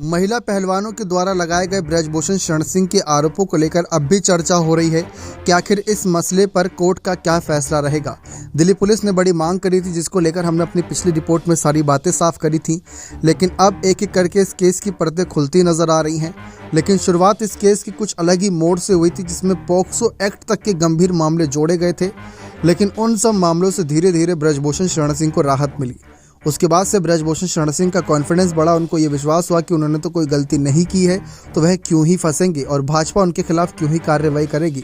महिला पहलवानों के द्वारा लगाए गए ब्रजभूषण शरण सिंह के आरोपों को लेकर अब भी चर्चा हो रही है कि आखिर इस मसले पर कोर्ट का क्या फैसला रहेगा। दिल्ली पुलिस ने बड़ी मांग करी थी, जिसको लेकर हमने अपनी पिछली रिपोर्ट में सारी बातें साफ करी थी, लेकिन अब एक एक करके इस केस की परतें खुलती नजर आ रही हैं। लेकिन शुरुआत इस केस की कुछ अलग ही मोड़ से हुई थी, जिसमें पॉक्सो एक्ट तक के गंभीर मामले जोड़े गए थे। लेकिन उन सब मामलों से धीरे धीरे ब्रजभूषण शरण सिंह को राहत मिली। उसके बाद से ब्रजभूषण शरण सिंह का कॉन्फिडेंस बढ़ा। उनको ये विश्वास हुआ कि उन्होंने तो कोई गलती नहीं की है, तो वह क्यों ही फंसेंगे और भाजपा उनके खिलाफ क्यों ही कार्रवाई करेगी।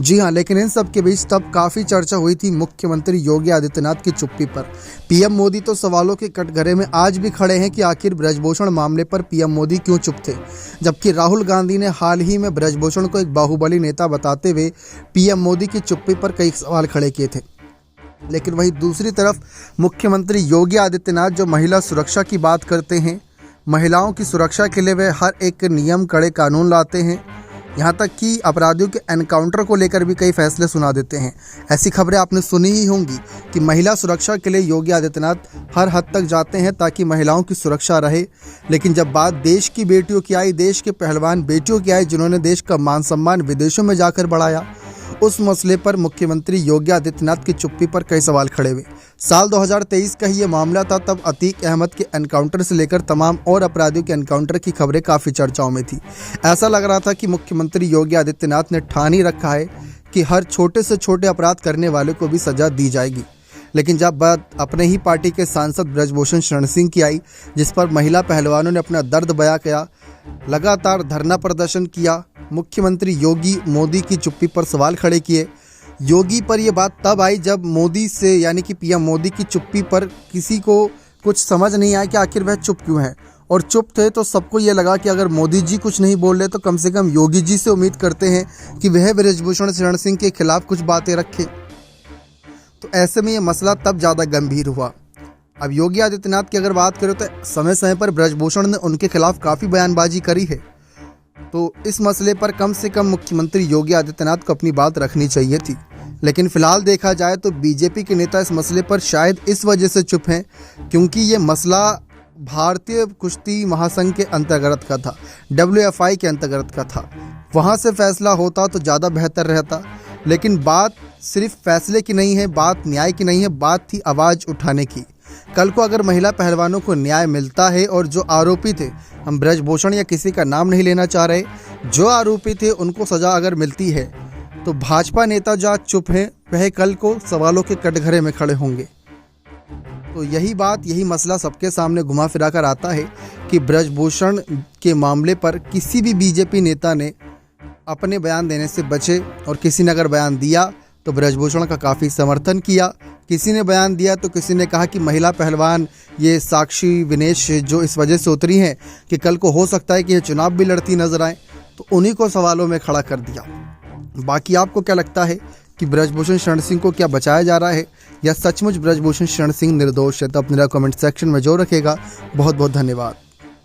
जी हाँ, लेकिन इन सब के बीच तब काफ़ी चर्चा हुई थी मुख्यमंत्री योगी आदित्यनाथ की चुप्पी पर। पीएम मोदी तो सवालों के कटघरे में आज भी खड़े हैं कि आखिर ब्रजभूषण मामले पर पीएम मोदी क्यों चुप थे, जबकि राहुल गांधी ने हाल ही में ब्रजभूषण को एक बाहुबली नेता बताते हुए पीएम मोदी की चुप्पी पर कई सवाल खड़े किए थे। लेकिन वहीं दूसरी तरफ मुख्यमंत्री योगी आदित्यनाथ जो महिला सुरक्षा की बात करते हैं, महिलाओं की सुरक्षा के लिए वे हर एक नियम कड़े कानून लाते हैं, यहाँ तक कि अपराधियों के एनकाउंटर को लेकर भी कई फैसले सुना देते हैं। ऐसी खबरें आपने सुनी ही होंगी कि महिला सुरक्षा के लिए योगी आदित्यनाथ हर हद तक जाते हैं ताकि महिलाओं की सुरक्षा रहे। लेकिन जब बात देश की बेटियों की आई, देश के पहलवान बेटियों की आई, जिन्होंने देश का मान सम्मान विदेशों में जाकर बढ़ाया, उस मसले पर मुख्यमंत्री योगी आदित्यनाथ की चुप्पी पर कई सवाल खड़े हुए। साल 2023 का ही ये मामला था। तब अतीक अहमद के एनकाउंटर से लेकर तमाम और अपराधियों के एनकाउंटर की खबरें काफ़ी चर्चाओं में थी। ऐसा लग रहा था कि मुख्यमंत्री योगी आदित्यनाथ ने ठान ही रखा है कि हर छोटे से छोटे अपराध करने वाले को भी सजा दी जाएगी। लेकिन जब बात अपने ही पार्टी के सांसद ब्रजभूषण शरण सिंह की आई, जिस पर महिला पहलवानों ने अपना दर्द बयां किया, लगातार धरना प्रदर्शन किया, मुख्यमंत्री योगी मोदी की चुप्पी पर सवाल खड़े किए। योगी पर यह बात तब आई जब मोदी से यानी कि पीएम मोदी की चुप्पी पर किसी को कुछ समझ नहीं आया कि आखिर वह चुप क्यों है। और चुप थे तो सबको ये लगा कि अगर मोदी जी कुछ नहीं बोल रहे तो कम से कम योगी जी से उम्मीद करते हैं कि वह ब्रजभूषण शरण सिंह के खिलाफ कुछ बातें रखे। तो ऐसे में ये मसला तब ज़्यादा गंभीर हुआ। अब योगी आदित्यनाथ की अगर बात करें तो समय समय पर ब्रजभूषण ने उनके खिलाफ काफ़ी बयानबाजी करी है। तो इस मसले पर कम से कम मुख्यमंत्री योगी आदित्यनाथ को अपनी बात रखनी चाहिए थी। लेकिन फिलहाल देखा जाए तो बीजेपी के नेता इस मसले पर शायद इस वजह से चुप हैं क्योंकि ये मसला भारतीय कुश्ती महासंघ के अंतर्गत का था, WFI के अंतर्गत का था। वहाँ से फैसला होता तो ज़्यादा बेहतर रहता। लेकिन बात सिर्फ फैसले की नहीं है, बात न्याय की नहीं है, बात थी आवाज़ उठाने की। कल को अगर महिला पहलवानों को न्याय मिलता है और जो आरोपी थे, हम ब्रजभूषण या किसी का नाम नहीं लेना चाह रहे, जो आरोपी थे उनको सज़ा अगर मिलती है तो भाजपा नेता जो आज चुप हैं वह कल को सवालों के कटघरे में खड़े होंगे। तो यही मसला सबके सामने घुमा फिरा कर आता है कि ब्रजभूषण के मामले पर किसी भी बीजेपी नेता ने अपने बयान देने से बचे, और किसी ने अगर बयान दिया तो ब्रजभूषण का काफ़ी समर्थन किया, किसी ने बयान दिया तो किसी ने कहा कि महिला पहलवान ये साक्षी विनेश जो इस वजह से उतरी हैं कि कल को हो सकता है कि ये चुनाव भी लड़ती नजर आए, तो उन्हीं को सवालों में खड़ा कर दिया। बाकी आपको क्या लगता है कि ब्रजभूषण शरण सिंह को क्या बचाया जा रहा है या सचमुच ब्रजभूषण शरण सिंह निर्दोष है? तो अपने कमेंट सेक्शन में जो रखेगा। बहुत बहुत धन्यवाद।